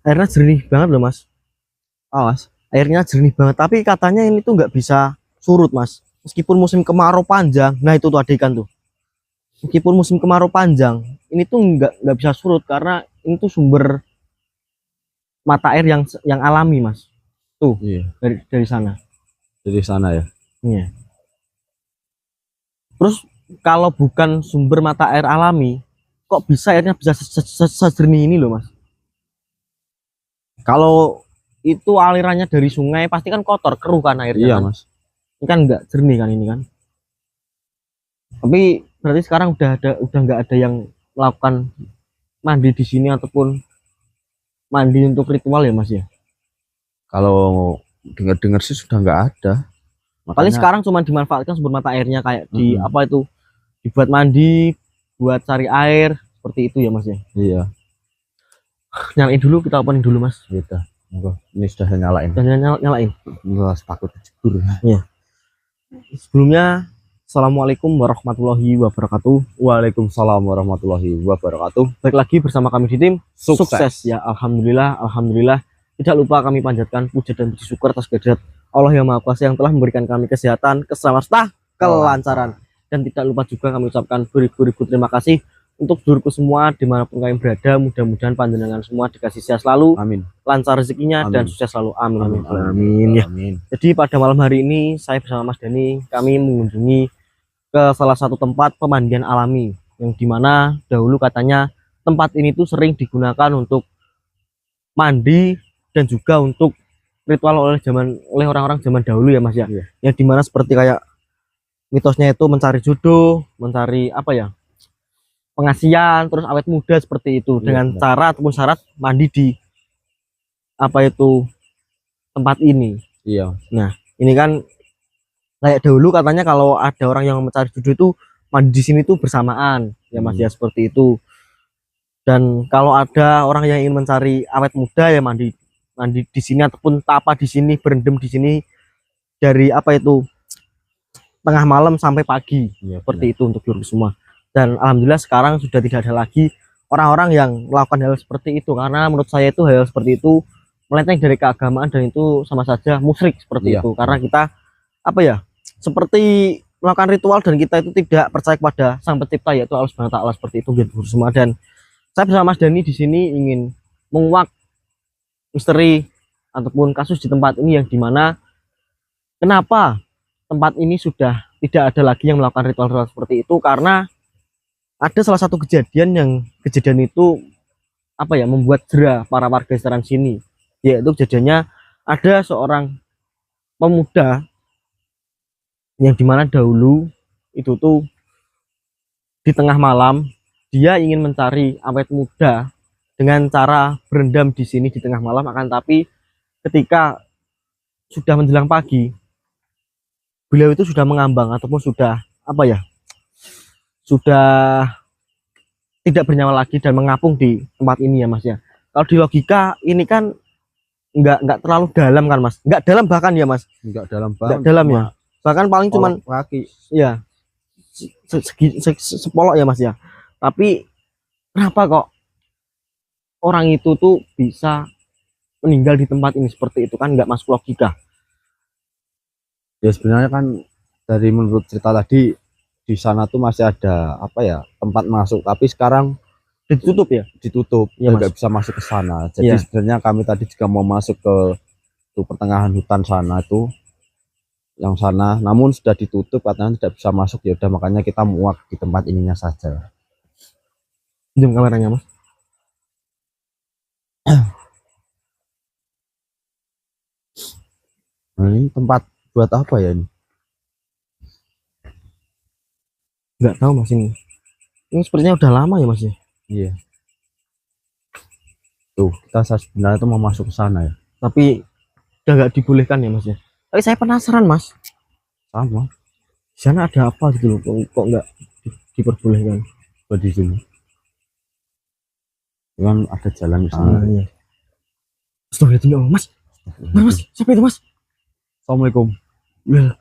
Airnya jernih banget loh mas. Oh, Mas. Airnya jernih banget. Tapi katanya ini tuh nggak bisa surut mas. Meskipun musim kemarau panjang. Nah itu tuh ada ikan tuh. Meskipun musim kemarau panjang, ini tuh nggak bisa surut karena ini tuh sumber mata air yang alami mas. Tuh Iya, dari sana. dari sana ya. Iya. Terus kalau bukan sumber mata air alami, kok bisa airnya bisa sejernih ini loh mas? Kalau itu alirannya dari sungai pasti kan kotor, keruh kan airnya Iya, kan. Mas. Ini kan nggak jernih kan ini kan. Tapi berarti sekarang udah nggak ada yang melakukan mandi di sini ataupun mandi untuk ritual ya mas ya. Kalau dengar-dengar sih sudah nggak ada. Paling Makanya sekarang cuma dimanfaatkan sumber mata airnya kayak di mm-mm. apa itu dibuat mandi, buat cari air seperti itu ya mas ya. Iya, Nyalain dulu, kita opening dulu mas. gitu. Monggo. Ini sudah saya nyalain. Dan nyalain. Nggak takut kejebur. Iya. Sebelumnya, assalamualaikum warahmatullahi wabarakatuh. Waalaikumsalam warahmatullahi wabarakatuh. Baik lagi bersama kami di tim Sukses. ya. Alhamdulillah, alhamdulillah. Tidak lupa kami panjatkan puja dan puji syukur atas kehadirat Allah yang Maha Kuasa yang telah memberikan kami kesehatan, keselamatan, kelancaran. Dan tidak lupa juga kami ucapkan beribu-ribu terima kasih untuk dulurku semua dimanapun kami berada. Mudah-mudahan panjenengan semua dikasih sehat selalu, Amin. lancar rezekinya, Amin. dan sukses selalu. Amin, amin, Amin. amin. Ya. Amin. Jadi pada malam hari ini saya bersama Mas Dani kami mengunjungi ke salah satu tempat pemandian alami yang dimana dahulu katanya tempat ini tuh sering digunakan untuk mandi dan juga untuk ritual oleh orang-orang zaman dahulu ya Mas ya. Iya. Yang dimana seperti kayak mitosnya itu mencari jodoh, mencari apa ya, pengasihan, terus awet muda seperti itu dengan benar. cara ataupun syarat mandi di apa itu tempat ini. Iya. Nah ini kan kayak dahulu katanya kalau ada orang yang mencari jodoh itu mandi di sini tuh bersamaan ya Mas ya, seperti itu. Dan kalau ada orang yang ingin mencari awet muda ya mandi mandi di sini ataupun tapa di sini, berendam di sini dari apa itu tengah malam sampai pagi. Iya, Seperti itu untuk dulu semua. Dan alhamdulillah sekarang sudah tidak ada lagi orang-orang yang melakukan hal seperti itu, karena menurut saya itu hal seperti itu melenceng dari keagamaan dan itu sama saja musyrik seperti Iya. itu. Karena kita apa ya, seperti melakukan ritual dan kita itu tidak percaya kepada Sang Pencipta yaitu Allah Subhanahu wa taala, seperti itu gitu semua. Dan saya bersama Mas Dani di sini ingin menguak misteri ataupun kasus di tempat ini yang dimana kenapa tempat ini sudah tidak ada lagi yang melakukan ritual-ritual seperti itu, karena ada salah satu kejadian itu apa ya, membuat jera para warga sekitaran sini, yaitu kejadiannya ada seorang pemuda yang dimana dahulu itu tuh di tengah malam dia ingin mencari awet muda dengan cara berendam di sini di tengah malam, akan tapi ketika sudah menjelang pagi beliau itu sudah mengambang ataupun sudah apa ya, sudah tidak bernyawa lagi dan mengapung di tempat ini ya Mas ya. Kalau di logika ini kan nggak terlalu dalam kan Mas, nggak dalam bahkan ya Mas, Nggak dalam nggak banget. dalam ya, bahkan paling cuman kaki. ya sepolok ya Mas ya. Tapi kenapa kok orang itu tuh bisa meninggal di tempat ini seperti itu, kan nggak masuk logika. Ya sebenarnya kan dari menurut cerita tadi di sana tuh masih ada apa ya, tempat masuk, tapi sekarang Ditutup ya. ditutup, Iya, Mas. nggak bisa masuk ke sana. Jadi Iya. sebenarnya kami tadi juga mau masuk ke pertengahan hutan sana itu, yang sana, namun sudah ditutup katanya tidak bisa masuk. Ya udah makanya kita muak di tempat ininya saja. Jam kameranya Mas. Nah, ini tempat buat apa ya ini? Nggak tahu Mas ini. Ini sepertinya udah lama ya Mas ya. Iya. Tuh, kita sebenarnya tuh mau masuk ke sana ya. Tapi udah nggak dibolehkan ya Mas ya. Tapi saya penasaran Mas. Sama. Di sana ada apa gitu loh, kok nggak diperbolehkan? Buat di sini. Kan ada jalan di sana. Iya. Astagfirullahaladzim ya Allah, Mas. Mas, siapa itu Mas? Assalamualaikum. Ya,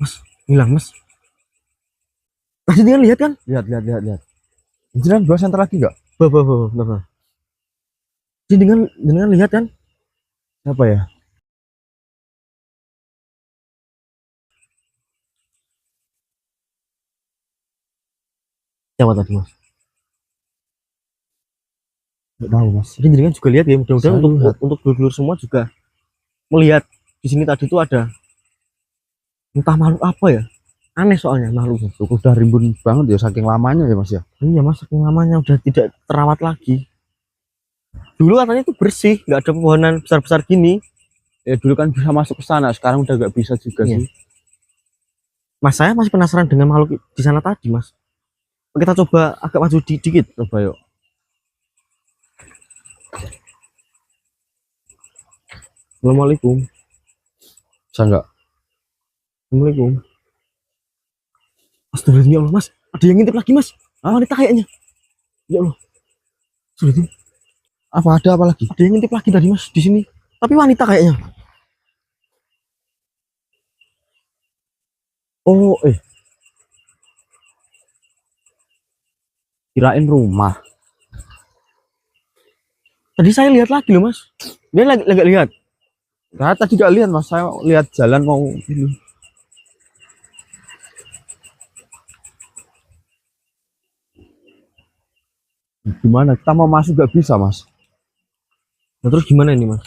Mas, Hilang mas. Tadi dengan lihat kan? Lihat. Jangan 2 cm lagi nggak? Bah. Jadi dengan lihat kan? Apa ya? Siapa tadi mas? Nggak tahu mas. Jadi jenengan juga lihat ya, mudah-mudahan Saya lihat. untuk dulur semua juga melihat di sini tadi tuh ada entah makhluk apa ya, aneh soalnya makhluknya. Udah rimbun banget ya saking lamanya ya mas ya. Iya mas, saking lamanya udah tidak terawat lagi. Dulu katanya itu bersih, nggak ada pepohonan besar-besar gini. Dulu kan bisa masuk ke sana, sekarang udah nggak bisa juga Iya. sih. Mas saya masih penasaran dengan makhluk di sana tadi mas. Kita coba agak maju dikit. Coba yuk. Assalamualaikum. Bisa nggak? Assalamualaikum. Astagfirullahaladzim ya Allah mas. Ada yang ngintip lagi mas. Wanita kayaknya. Ya Allah. Astagfirullahaladzim. Apa ada apa lagi? Ada yang ngintip lagi tadi mas di sini. Tapi wanita kayaknya. Oh, kirain rumah. Tadi saya lihat lagi loh mas. Dia lagi lihat. Nah, tadi gak lihat mas, saya lihat jalan mau ini. Gimana? Kita mau masuk gak bisa mas? Nah, terus gimana ini mas?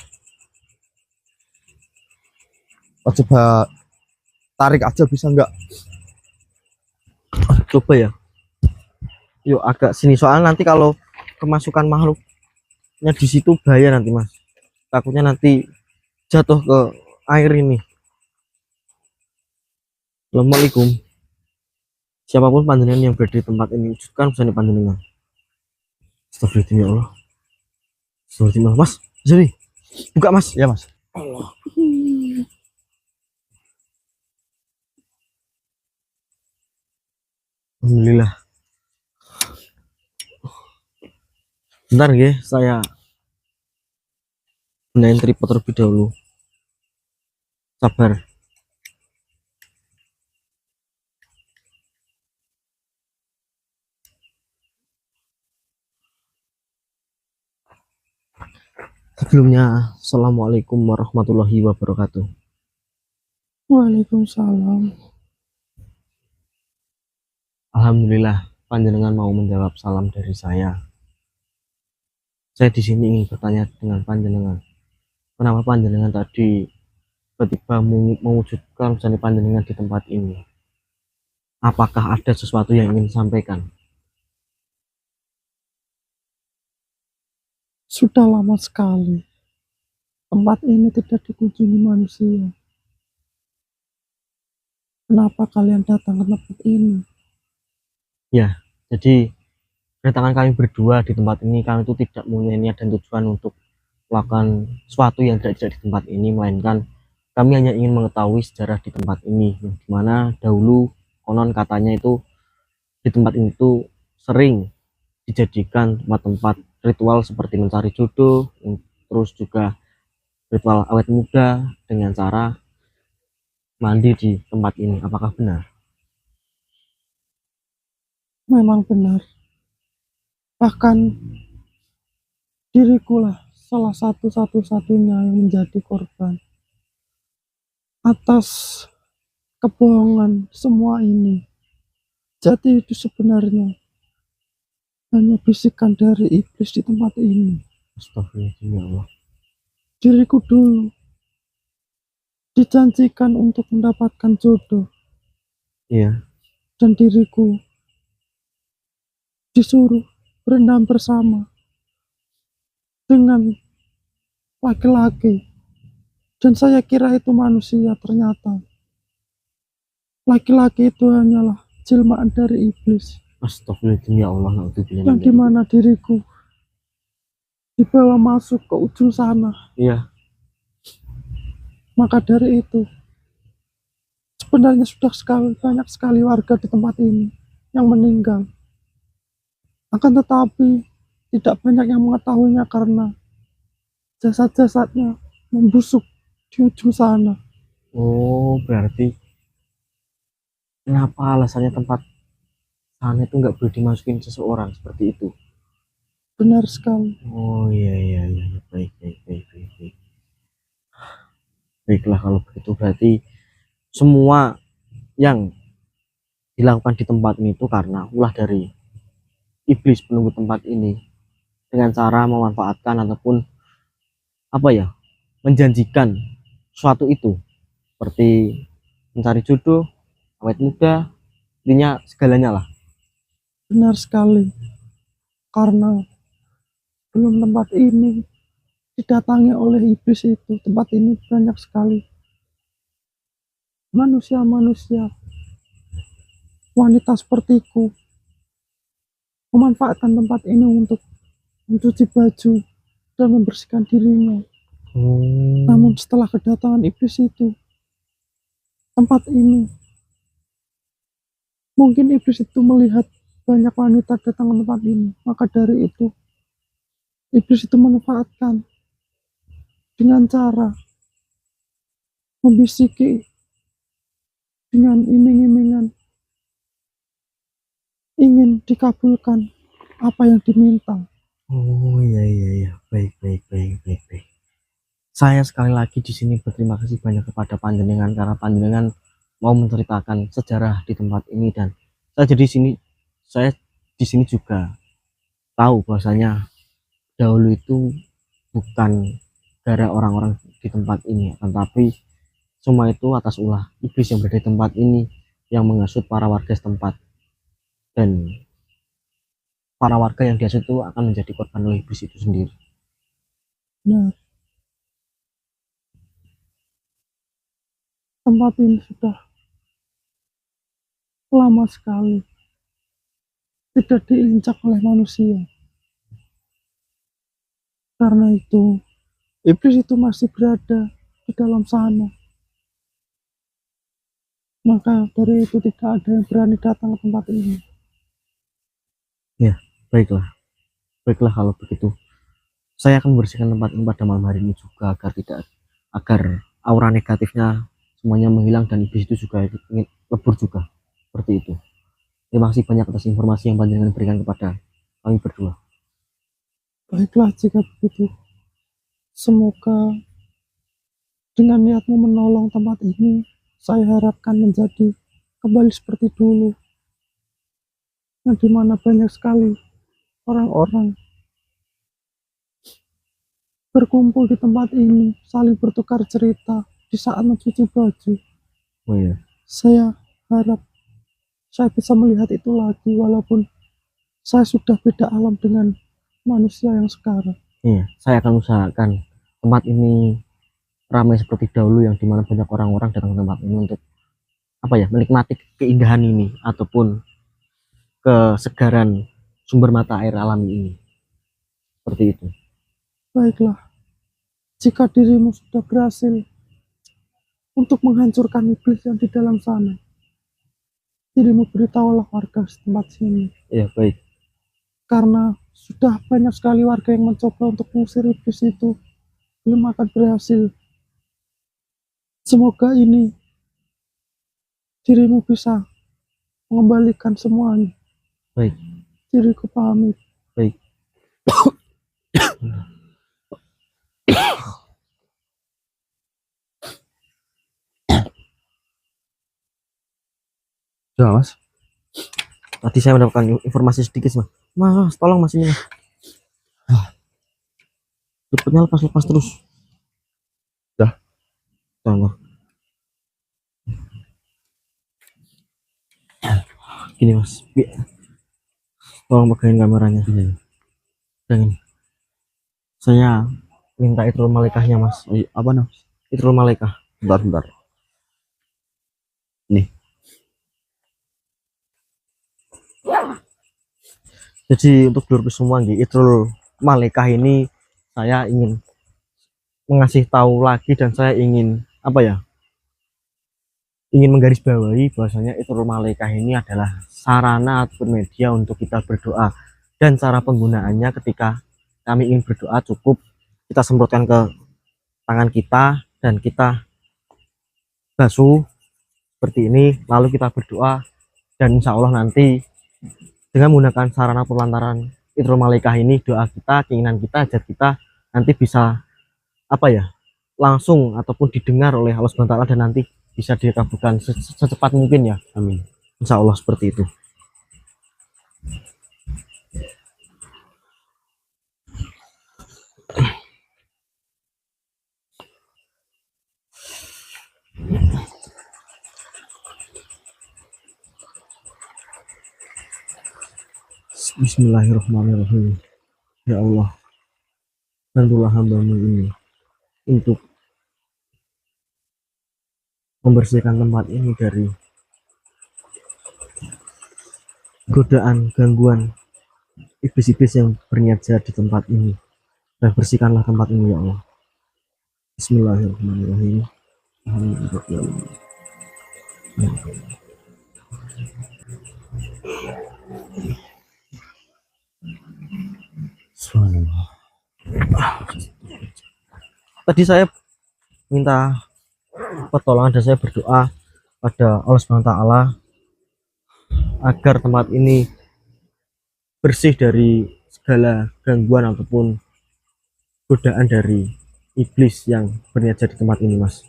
Coba tarik aja bisa nggak? Coba ya. Yuk agak sini soalnya nanti kalau kemasukan makhluknya di situ bahaya nanti mas. Takutnya nanti jatuh ke air ini. Assalamualaikum. Siapapun panjenengan yang berada di tempat ini, wujudkan pesan panjenengan. Astagfirullahaladzim ya Allah. Astagfirullahaladzim ya Allah. Mas, sini. Buka mas. Ya mas. Allah. Alhamdulillah. Bentar ya, saya gunain tripod terlebih dahulu. Sabar. Sebelumnya, Assalamualaikum warahmatullahi wabarakatuh. Waalaikumsalam. Alhamdulillah, panjenengan mau menjawab salam dari saya. Saya di sini ingin bertanya dengan panjenengan. Kenapa panjenengan tadi tiba-tiba mewujudkan pesan panjenengan di tempat ini? Apakah ada sesuatu yang ingin disampaikan? Sudah lama sekali tempat ini tidak dikunjungi manusia. Kenapa kalian datang ke tempat ini? Ya, jadi kedatangan kami berdua di tempat ini, kami itu tidak punya niat dan tujuan untuk melakukan sesuatu yang tidak di tempat ini, melainkan kami hanya ingin mengetahui sejarah di tempat ini, dimana dahulu konon katanya itu di tempat ini tuh sering dijadikan tempat-tempat ritual seperti mencari jodoh, terus juga ritual awet muda dengan cara mandi di tempat ini. Apakah benar? Memang benar. Bahkan dirikulah salah satu-satunya yang menjadi korban atas kebohongan semua ini. Jadi itu sebenarnya hanya bisikan dari iblis di tempat ini. Astagfirullahaladzim ya Allah. Diriku dulu dijanjikan untuk mendapatkan jodoh. Iya. Dan diriku disuruh berenang bersama dengan laki-laki, dan saya kira itu manusia. Ternyata laki-laki itu hanyalah jelmaan dari iblis. Astagfirullahaladzim ya Allah. Yang dimana diriku dibawa masuk ke ujung sana. Iya. Maka dari itu sebenarnya sudah banyak sekali warga di tempat ini yang meninggal. Akan tetapi tidak banyak yang mengetahuinya karena jasad-jasadnya membusuk di ujung sana. Oh, berarti Kenapa alasannya tempat sana itu nggak boleh dimasukin seseorang seperti itu? Benar sekali. Oh iya iya iya, baik baik baik baik baik. Baiklah kalau begitu berarti semua yang dilakukan di tempat ini itu karena ulah dari iblis penunggu tempat ini dengan cara memanfaatkan ataupun apa ya, menjanjikan suatu itu seperti mencari jodoh, awet muda, intinya segalanya lah. Benar sekali. Karena belum tempat ini didatangi oleh iblis itu, tempat ini banyak sekali manusia-manusia, wanita sepertiku, memanfaatkan tempat ini untuk mencuci baju dan membersihkan dirinya. Namun setelah kedatangan iblis itu, tempat ini, mungkin iblis itu melihat banyak wanita datang ke tempat ini, maka dari itu iblis itu memanfaatkan dengan cara membisiki dengan iming-imingan ingin dikabulkan apa yang diminta. Oh iya iya iya, baik baik baik baik baik. Saya sekali lagi di sini berterima kasih banyak kepada panjenengan karena panjenengan mau menceritakan sejarah di tempat ini, dan saya di sini juga tahu bahwasanya dahulu itu bukan gara orang-orang di tempat ini, tetapi semua itu atas ulah iblis yang berada di tempat ini yang menghasut para warga setempat, dan para warga yang dihasut itu akan menjadi korban oleh iblis itu sendiri. Nah, tempat ini sudah lama sekali tidak diinjak oleh manusia. Karena itu, iblis itu masih berada di dalam sana. Maka dari itu tidak ada yang berani datang ke tempat ini. Ya, baiklah. Baiklah kalau begitu. Saya akan membersihkan tempat ini pada malam hari ini juga agar aura negatifnya semuanya menghilang dan iblis itu juga ingin lebur juga. Seperti itu. Terima kasih banyak atas informasi yang panjenengan berikan kepada kami berdua. Baiklah jika begitu. Semoga dengan niatmu menolong tempat ini, saya harapkan menjadi kembali seperti dulu. Yang dimana banyak sekali orang-orang berkumpul di tempat ini, saling bertukar cerita di saat mencuci baju. Oh iya. Saya harap saya bisa melihat itu lagi, walaupun saya sudah beda alam dengan manusia yang sekarang. Iya, saya akan usahakan tempat ini ramai seperti dahulu yang dimana banyak orang-orang datang ke tempat ini untuk apa ya, menikmati keindahan ini ataupun kesegaran sumber mata air alami ini. Seperti itu. Baiklah, jika dirimu sudah berhasil untuk menghancurkan iblis yang di dalam sana, dirimu beritahulah warga setempat sini. Ya baik. Karena sudah banyak sekali warga yang mencoba untuk mengusir iblis itu, belum akan berhasil. Semoga ini dirimu bisa mengembalikan semuanya. Baik. Diriku pamit. Baik. Sudah mas. Tadi saya mendapatkan informasi sedikit mas. Mas, tolong mas ini mas. Cepatnya lepas terus. Dah. Tolong. Gini mas. Tolong pegangin kameranya. Pegangin. Saya minta Itrul Malaikahnya mas. Apa nih? Itrul Malaikah. Bentar. Nih. Jadi untuk dulur semua nggih, Itrul Malaikah ini saya ingin mengasih tahu lagi, dan saya ingin apa ya? Ingin menggarisbawahi bahwasanya Itrul Malaikah ini adalah sarana atau media untuk kita berdoa, dan cara penggunaannya ketika kami ingin berdoa cukup kita semprotkan ke tangan kita dan kita basuh seperti ini, lalu kita berdoa, dan insya Allah nanti dengan menggunakan sarana perlantaran Itrul Malaikah ini, doa kita, keinginan kita, hajat kita nanti bisa apa ya, langsung ataupun didengar oleh Allah Subhanahu wa taala, dan nanti bisa dikabulkan secepat mungkin ya. Amin. Insya Allah seperti itu. Bismillahirrahmanirrahim. Ya Allah, bantulah hambamu ini untuk membersihkan tempat ini dari godaan, gangguan iblis-iblis yang berniat jahat di tempat ini, dan bersihkanlah tempat ini ya Allah. Bismillahirrahmanirrahim. Subhanallah. Tadi saya minta pertolongan dan saya berdoa pada Allah Subhanahu wa taala agar tempat ini bersih dari segala gangguan ataupun godaan dari iblis yang berniat jahat di tempat ini, Mas.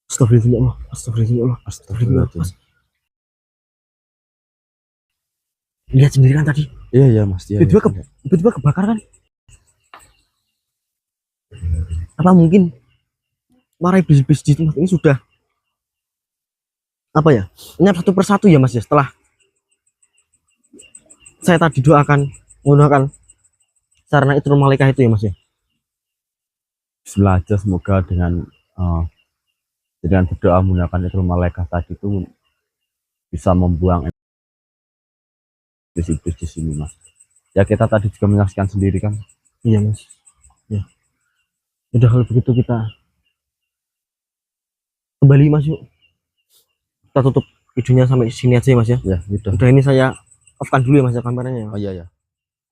Astagfirullah, astagfirullah, astagfirullah. Mas. Lihat sendiri kan tadi, Iya iya Mas. Iya, tiba-tiba kebakar kan? Apa mungkin para iblis-iblis di tempat ini sudah apa ya, nyap satu persatu ya Mas ya, setelah saya tadi doakan menggunakan sarana Itrul Malaikah itu ya Mas ya. Bismillah aja, semoga dengan berdoa menggunakan Itrul Malaikah tadi itu bisa membuang iblis-iblis di sini Mas. Ya kita tadi juga menyaksikan sendiri kan. Iya Mas. Ya. Udah kalau begitu kita kembali Mas yuk. Kita tutup videonya sampai sini aja ya Mas ya. Ya, gitu. Udah ini saya off kan dulu ya Mas ya kameranya ya. Oh iya ya.